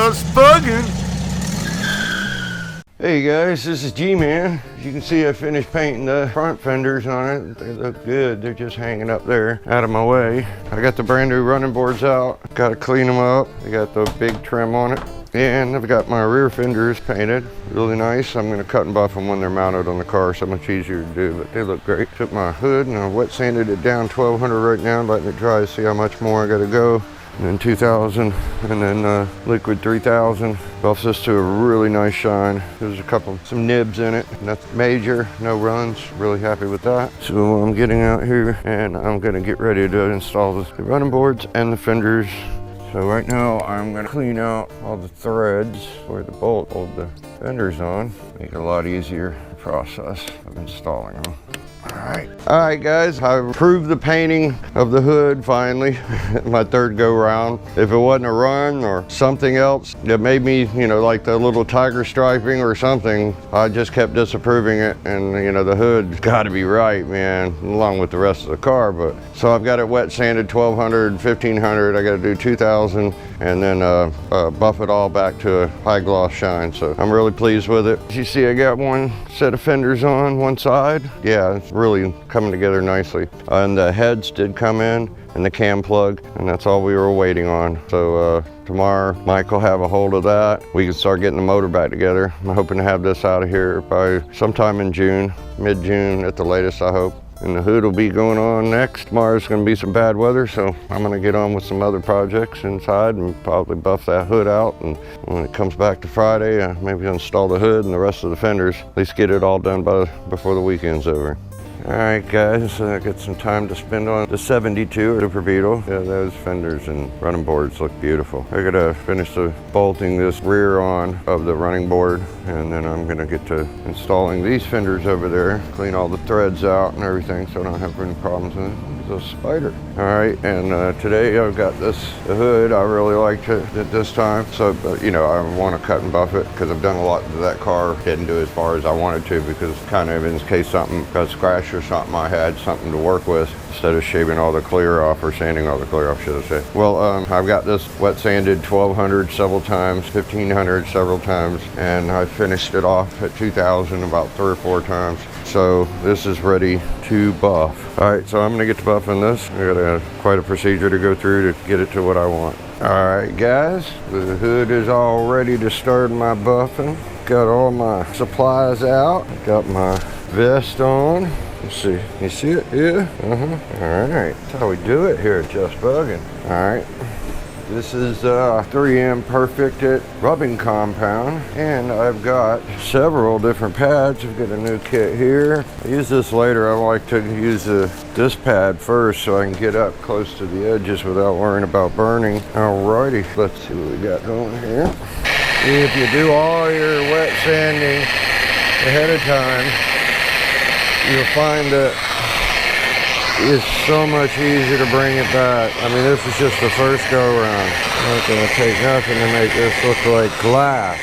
Just bugging. Hey guys, this is G-Man. As you can see, I finished painting the front fenders on it. They look good. They're just hanging up there out of my way. I got the brand new running boards out. Got to clean them up. They got the big trim on it. And I've got my rear fenders painted. Really nice. I'm going to cut and buff them when they're mounted on the car. So much easier to do, but they look great. Took my hood and I wet sanded it down 1200 right now, letting it dry to see how much more I got to go. And then 2000, and then liquid 3000. Buffs this to a really nice shine. There's some nibs in it. Nothing major, no runs. Really happy with that. So I'm getting out here and I'm gonna get ready to install the running boards and the fenders. So right now I'm gonna clean out all the threads where the bolt hold the fenders on. Make it a lot easier to process of installing them. All right guys, I improved the painting of the hood finally, my third go round. If it wasn't a run or something else that made me, like the little tiger striping or something, I just kept disapproving it. And the hood's gotta be right, man, along with the rest of the car. But so I've got it wet sanded 1200, 1500, I gotta do 2000, and then buff it all back to a high gloss shine. So I'm really pleased with it. As you see, I got one set of fenders on one side. Yeah, it's really coming together nicely. And the heads did come in and the cam plug, and that's all we were waiting on. So tomorrow Mike will have a hold of that. We can start getting the motor back together. I'm hoping to have this out of here by sometime in June, mid-June at the latest, I hope. And the hood will be going on next. Tomorrow's gonna be some bad weather, so I'm gonna get on with some other projects inside and probably buff that hood out. And when it comes back to Friday, maybe install the hood and the rest of the fenders. At least get it all done before the weekend's over. All right guys, I got some time to spend on the 72 Super Beetle. Yeah, those fenders and running boards look beautiful. I gotta finish bolting this rear on of the running board, and then I'm gonna get to installing these fenders over there, clean all the threads out and everything so I don't have any problems with it. It's a spider. All right, and today I've got the hood. I really liked it this time. So, I want to cut and buff it because I've done a lot to that car. Didn't do as far as I wanted to because kind of in case something got scratched or something, I had something to work with instead of shaving all the clear off or sanding all the clear off, should I say. Well, I've got this wet sanded 1200 several times, 1500 several times, and I finished it off at 2000 about 3 or 4 times. So this is ready to buff. All right, so I'm gonna get to buffing this. I got quite a procedure to go through to get it to what I want. All right, guys, the hood is all ready to start my buffing. Got all my supplies out. Got my vest on. Let's see, you see it? Yeah, All right, that's how we do it here at Just Bugging. All right. This is 3M Perfect rubbing compound, and I've got several different pads. I've got a new kit here. I use this later. I like to use this pad first so I can get up close to the edges without worrying about burning. Alrighty, let's see what we got going here. If you do all your wet sanding ahead of time, you'll find that it's so much easier to bring it back. I mean, this is just the first go around. Not gonna take nothing to make this look like glass.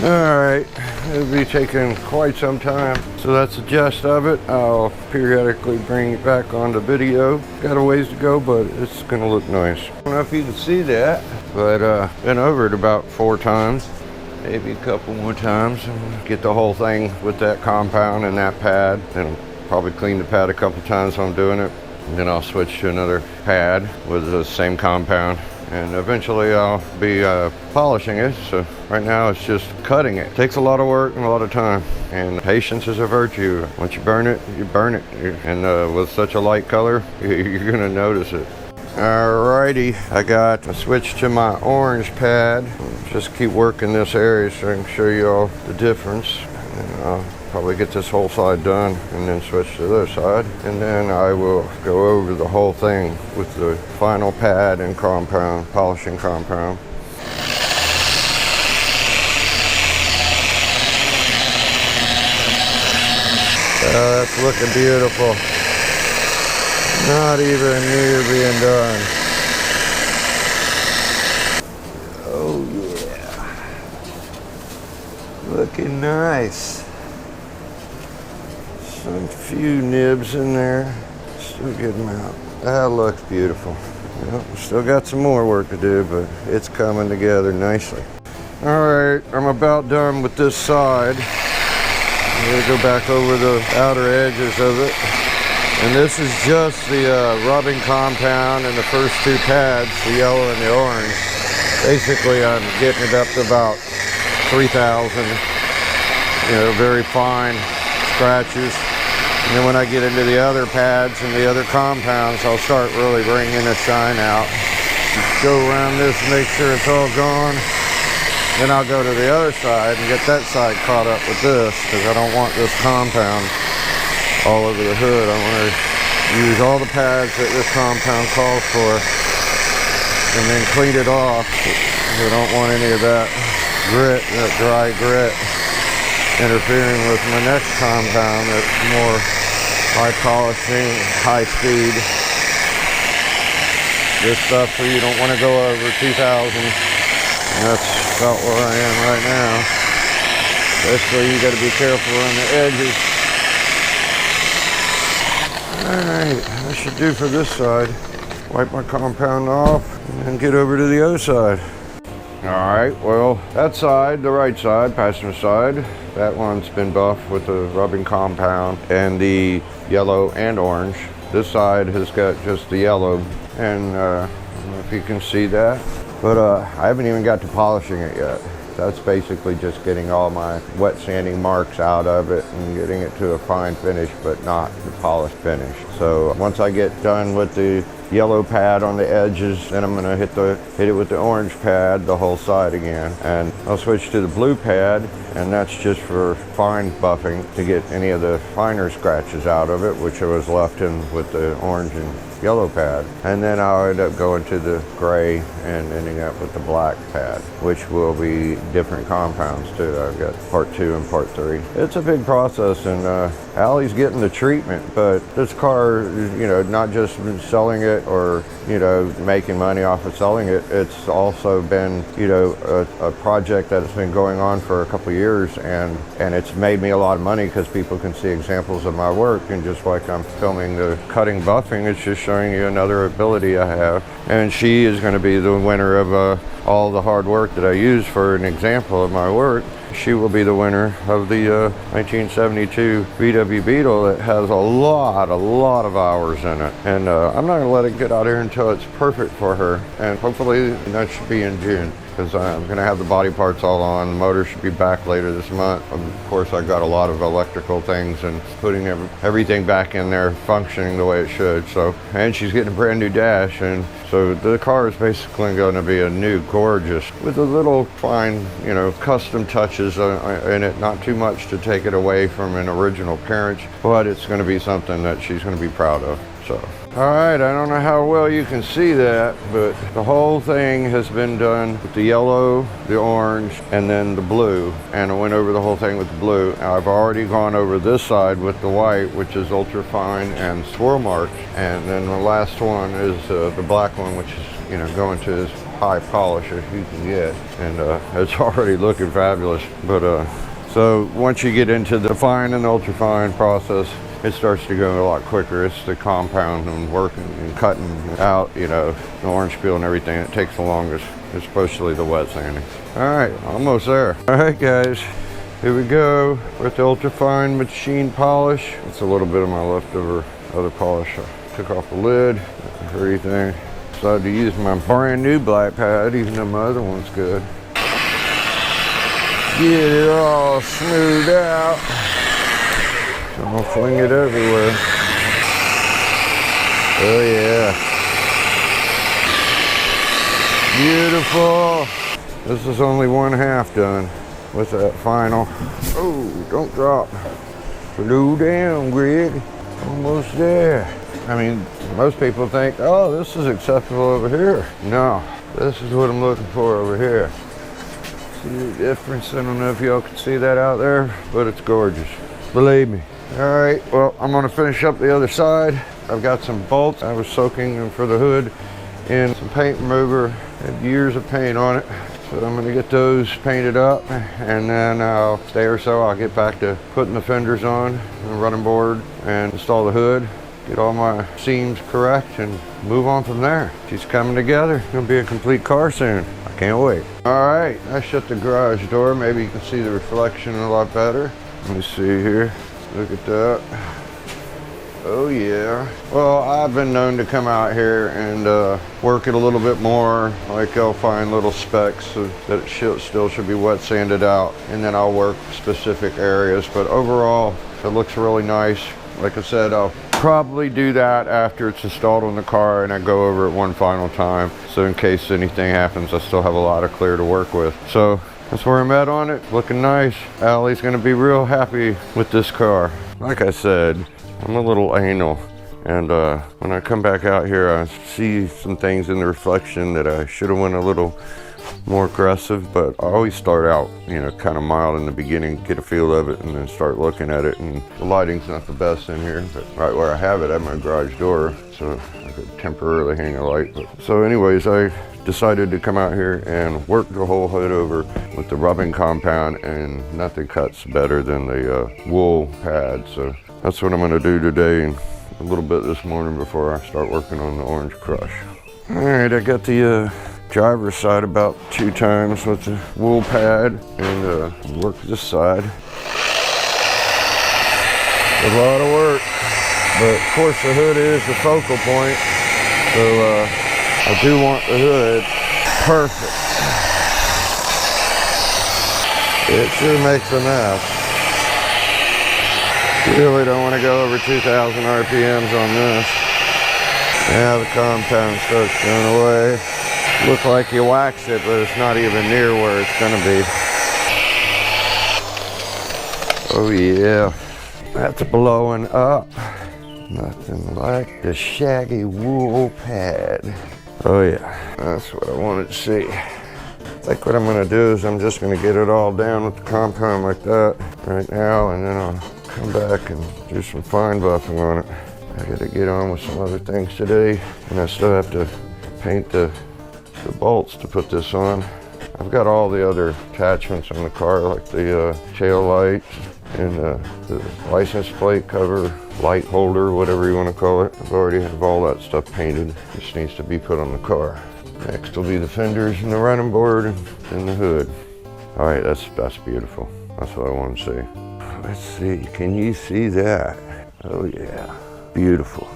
All right, it'll be taking quite some time. So that's the gist of it. I'll periodically bring it back onto video. Got a ways to go, but it's gonna look nice. I don't know if you can see that, but been over it about 4 times. Maybe a couple more times. Get the whole thing with that compound and that pad. And probably clean the pad a couple times while I'm doing it. And then I'll switch to another pad with the same compound. And eventually I'll be polishing it. So right now it's just cutting it. Takes a lot of work and a lot of time. And patience is a virtue. Once you burn it, you burn it. And with such a light color, you're gonna notice it. Alrighty, I switched to my orange pad. Just keep working this area so I can show you all the difference. And I'll probably get this whole side done and then switch to the other side. And then I will go over the whole thing with the final pad and compound, polishing compound. That's looking beautiful. Not even near being done. Oh yeah. Looking nice. Some few nibs in there. Still getting them out. That looks beautiful. Well, still got some more work to do, but it's coming together nicely. All right, I'm about done with this side. I'm gonna go back over the outer edges of it. And this is just the rubbing compound and the first two pads, the yellow and the orange. Basically, I'm getting it up to about 3,000, very fine scratches. And then when I get into the other pads and the other compounds, I'll start really bringing the shine out. Go around this and make sure it's all gone. Then I'll go to the other side and get that side caught up with this, because I don't want this compound all over the hood. I want to use all the pads that this compound calls for and then clean it off. I don't want any of that grit, that dry grit, interfering with my next compound that's more high polishing, high speed. This stuff you don't want to go over 2,000. And that's about where I am right now. Especially you got to be careful on the edges. Alright, that should do for this side. Wipe my compound off and then get over to the other side. Alright, well, that side, the right side, passenger side, that one's been buffed with the rubbing compound and the yellow and orange. This side has got just the yellow, and I don't know if you can see that, but I haven't even got to polishing it yet. That's basically just getting all my wet sanding marks out of it and getting it to a fine finish, but not the polished finish. So once I get done with the yellow pad on the edges, then I'm gonna hit it with the orange pad the whole side again, and I'll switch to the blue pad, and that's just for fine buffing to get any of the finer scratches out of it, which I was left in with the orange and yellow pad. And then I'll end up going to the gray and ending up with the black pad, which will be different compounds too. I've got part 2 and part 3. It's a big process, and Allie's getting the treatment, but this car, not just selling it or making money off of selling it, it's also been a project that's been going on for a couple of years, and it's made me a lot of money because people can see examples of my work, and just like I'm filming the cutting buffing, it's just showing you another ability I have. And she is going to be the winner of all the hard work that I use for an example of my work. She will be the winner of the 1972 VW Beetle that has a lot of hours in it. And I'm not going to let it get out here until it's perfect for her. And hopefully that should be in June, because I'm going to have the body parts all on. The motor should be back later this month. Of course, I've got a lot of electrical things and putting everything back in there functioning the way it should. So, and she's getting a brand new dash, and so the car is basically going to be a new, gorgeous, with a little fine, custom touches in it. Not too much to take it away from an original parent, but it's going to be something that she's going to be proud of. So, all right, I don't know how well you can see that, but the whole thing has been done with the yellow, the orange, and then the blue. And I went over the whole thing with the blue. I've already gone over this side with the white, which is ultra fine and swirl marked. And then the last one is the black one, which is, going to as high polish as you can get. And it's already looking fabulous. But so once you get into the fine and ultra fine process, it starts to go a lot quicker. It's the compound and working and cutting out, the orange peel and everything. It takes the longest, especially the wet sanding. All right, almost there. All right, guys, here we go with the ultra fine machine polish. It's a little bit of my leftover other polish. I took off the lid, everything. Decided to use my brand new black pad, even though my other one's good. Get it all smoothed out. I'll fling it everywhere. Oh yeah. Beautiful. This is only 1/2 done with that final. Oh, don't drop. Slow down, Greg. Almost there. I mean, most people think, oh, this is acceptable over here. No, this is what I'm looking for over here. See the difference? I don't know if y'all can see that out there, but it's gorgeous. Believe me. All right, well, I'm gonna finish up the other side. I've got some bolts I was soaking for the hood in some paint remover. Had years of paint on it. So I'm gonna get those painted up, and then a day or so I'll get back to putting the fenders on, the running board, and install the hood. get all my seams correct, and move on from there. She's coming together. It's gonna be a complete car soon. I can't wait. All right, I shut the garage door. Maybe you can see the reflection a lot better. Let me see here. Look at that. Oh yeah. Well, I've been known to come out here and work it a little bit more. Like I'll find little specks so that it still should be wet sanded out, and then I'll work specific areas. But overall, it looks really nice. Like I said, I'll probably do that after it's installed on the car and I go over it one final time. So in case anything happens, I still have a lot of clear to work with. So that's where I'm at on it. Looking nice. Allie's gonna be real happy with this car. Like I said, I'm a little anal, and when I come back out here, I see some things in the reflection that I should have went a little more aggressive, but I always start out, you know, kind of mild in the beginning, get a feel of it, and then start looking at it. And the lighting's not the best in here, but right where I have it at my garage door, so I could temporarily hang a light. So anyways, I decided to come out here and work the whole hood over with the rubbing compound, and nothing cuts better than the wool pad. So that's what I'm gonna do today and a little bit this morning before I start working on the orange crush. All right, I got the driver's side about 2 times with the wool pad, and work this side. A lot of work, but of course the hood is the focal point, so I do want the hood perfect. It sure makes a mess. Really don't want to go over 2,000 RPMs on this. Now the compound starts going away. Look like you wax it, but it's not even near where it's gonna be. Oh yeah, that's blowing up. Nothing like the shaggy wool pad. Oh yeah, that's what I wanted to see. I think what I'm gonna do is I'm just gonna get it all down with the compound like that right now, and then I'll come back and do some fine buffing on it. I gotta get on with some other things today, and I still have to paint the bolts to put this on. I've got all the other attachments on the car, like the tail lights and the license plate cover, light holder, whatever you want to call it. I've already have all that stuff painted. Just needs to be put on the car. Next will be the fenders and the running board and the hood. All right, that's beautiful. That's what I want to see. Let's see, can you see that? Oh yeah, beautiful.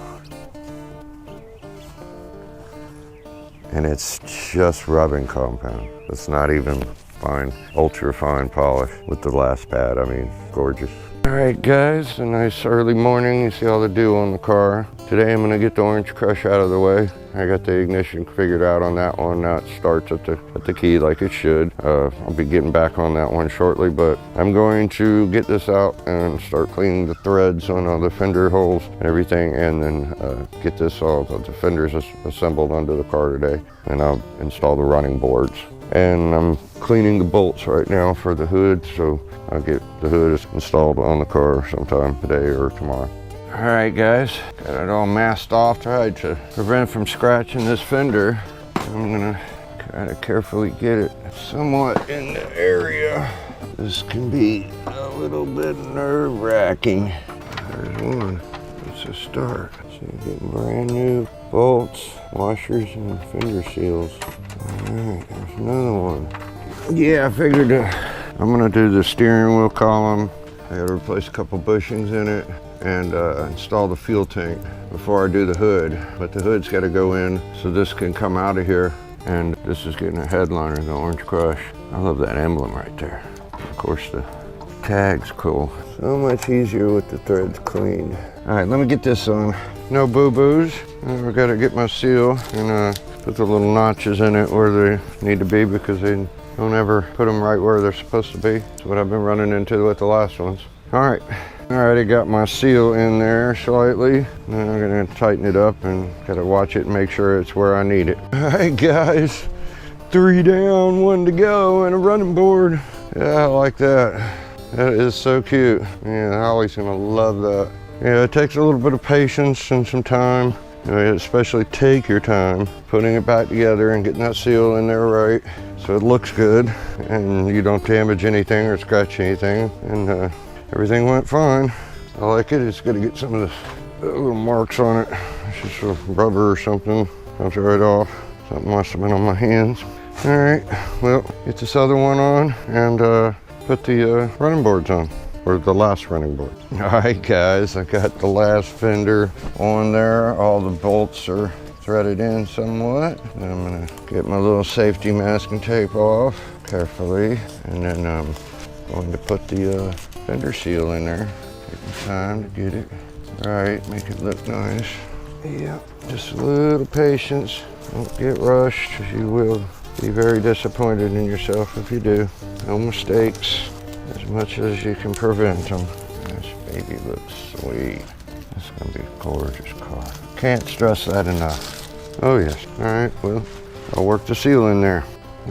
And it's just rubbing compound. It's not even fine, ultra fine polish with the last pad. I mean, gorgeous. All right guys, a nice early morning. You see all the dew on the car. Today I'm gonna get the orange crush out of the way. I got the ignition figured out on that one. Now it starts at the key like it should. I'll be getting back on that one shortly, but I'm going to get this out and start cleaning the threads on all the fender holes and everything, and then get this all, the fenders assembled onto the car today. And I'll install the running boards. And I'm cleaning the bolts right now for the hood, so I'll get the hood installed on the car sometime today or tomorrow. All right guys, got it all masked off. Tried to prevent from scratching this fender. I'm gonna kind of carefully get it somewhat in the area. This can be a little bit nerve-wracking. There's one, it's a start. So you're getting brand new bolts, washers, and fender seals. All right, there's another one. Yeah, I figured I'm gonna do the steering wheel column. I gotta replace a couple bushings in it and install the fuel tank before I do the hood. But the hood's gotta go in so this can come out of here. And this is getting a headliner, the Orange Crush. I love that emblem right there. Of course, the tag's cool. So much easier with the threads cleaned. All right, let me get this on. No boo-boos. I gotta get my seal and put the little notches in it where they need to be, because they don't ever put them right where they're supposed to be. That's what I've been running into with the last ones. All right, I already got my seal in there slightly. Then I'm gonna tighten it up and gotta watch it and make sure it's where I need it. All right guys, 3 down, 1 to go, and a running board. Yeah, I like that. That is so cute. Yeah, Holly's gonna love that. Yeah, it takes a little bit of patience and some time. Especially take your time putting it back together and getting that seal in there right so it looks good and you don't damage anything or scratch anything. And everything went fine. I like it. It's good to get some of the little marks on it. It's just a rubber or something. Comes right off. Something must have been on my hands. All right, well, get this other one on and put the running boards on, or the last running board. All right, guys, I got the last fender on there. All the bolts are threaded in somewhat. And I'm gonna get my little safety masking tape off carefully, and then I'm going to put the fender seal in there. Taking time to get it right, make it look nice. Yeah, just a little patience. Don't get rushed. You will be very disappointed in yourself if you do. No mistakes, as much as you can prevent them. This baby looks sweet. This is gonna be a gorgeous car. Can't stress that enough. Oh yes. All right, well, I'll work the seal in there.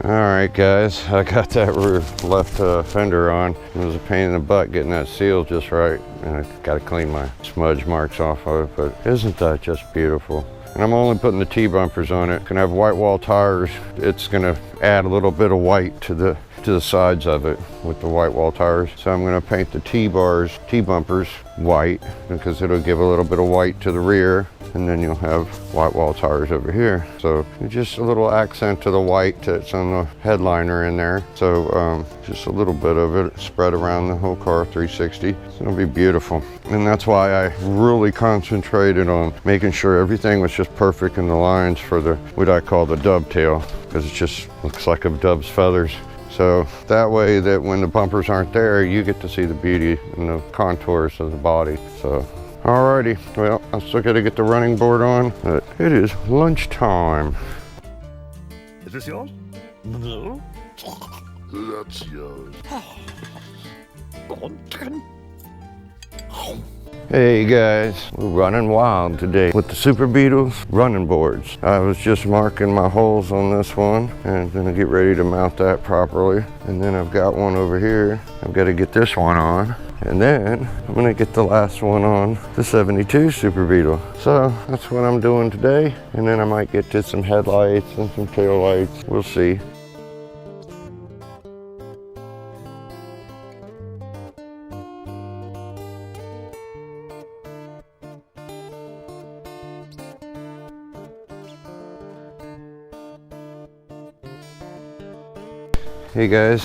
All right, guys, I got that left fender on. It was a pain in the butt getting that seal just right, and I got to clean my smudge marks off of it, but isn't that just beautiful? And I'm only putting the T-bumpers on it. Gonna have white wall tires. It's gonna add a little bit of white to the sides of it with the white wall tires. So I'm gonna paint the T-bumpers white, because it'll give a little bit of white to the rear, and then you'll have white wall tires over here. So just a little accent to the white that's on the headliner in there. So just a little bit of it spread around the whole car, 360. It's gonna be beautiful. And that's why I really concentrated on making sure everything was just perfect in the lines for the, what I call the dovetail, because it just looks like a dove's feathers. So that way that when the bumpers aren't there, you get to see the beauty and the contours of the body. So, alrighty, well, I still gotta get the running board on, but it is lunchtime. Is this yours? No. That's yours. Hey guys, we're running wild today with the Super Beetles running boards. I was just marking my holes on this one and gonna get ready to mount that properly. And then I've got one over here. I've got to get this one on. And then I'm gonna get the last one on the 72 Super Beetle. So that's what I'm doing today. And then I might get to some headlights and some tail lights. We'll see. Hey guys,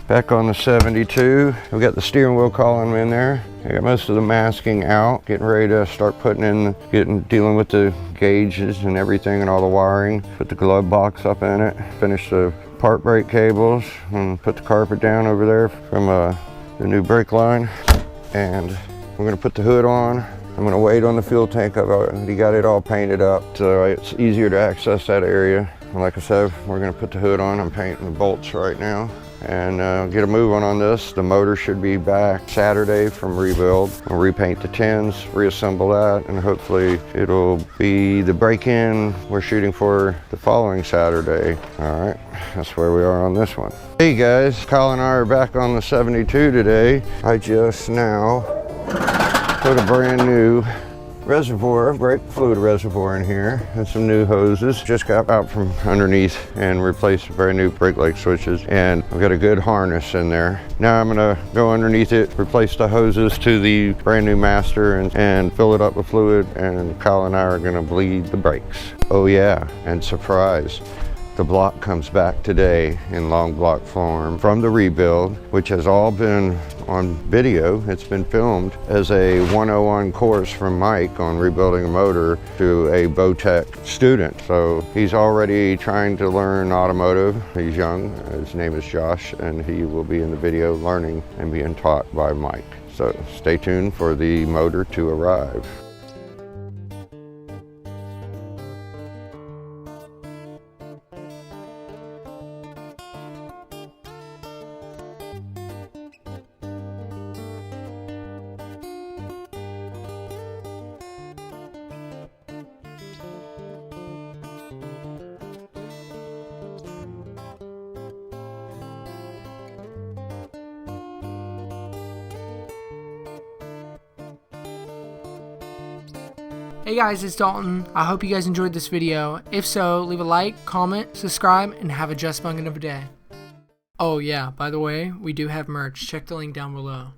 back on the 72. I've got the steering wheel column in there. I got most of the masking out, getting ready to start putting in, dealing with the gauges and everything and all the wiring. Put the glove box up in it, finish the part brake cables, and put the carpet down over there from the new brake line. And we're gonna put the hood on. I'm gonna wait on the fuel tank. I've already got it all painted up, so it's easier to access that area. And like I said, we're gonna put the hood on. I'm painting the bolts right now and get a move on this. The motor should be back Saturday from rebuild. I'll repaint the tins, reassemble that, and hopefully it'll be the break-in we're shooting for the following Saturday. All right, that's where we are on this one. Hey guys, Kyle and I are back on the 72 today. I just now put a brand new reservoir, brake fluid reservoir in here, and some new hoses. Just got out from underneath and replaced brand new brake light switches, and I've got a good harness in there. Now I'm gonna go underneath it, replace the hoses to the brand new master, and fill it up with fluid, and Kyle and I are gonna bleed the brakes. Oh yeah, and surprise, the block comes back today in long block form from the rebuild, which has all been on video. It's been filmed as a 101 course from Mike on rebuilding a motor to a Botech student. So he's already trying to learn automotive. He's young, his name is Josh, and he will be in the video learning and being taught by Mike. So stay tuned for the motor to arrive. Hey guys, it's Dalton. I hope you guys enjoyed this video. If so, leave a like, comment, subscribe, and have a just bungin' of a day. Oh yeah, by the way, we do have merch. Check the link down below.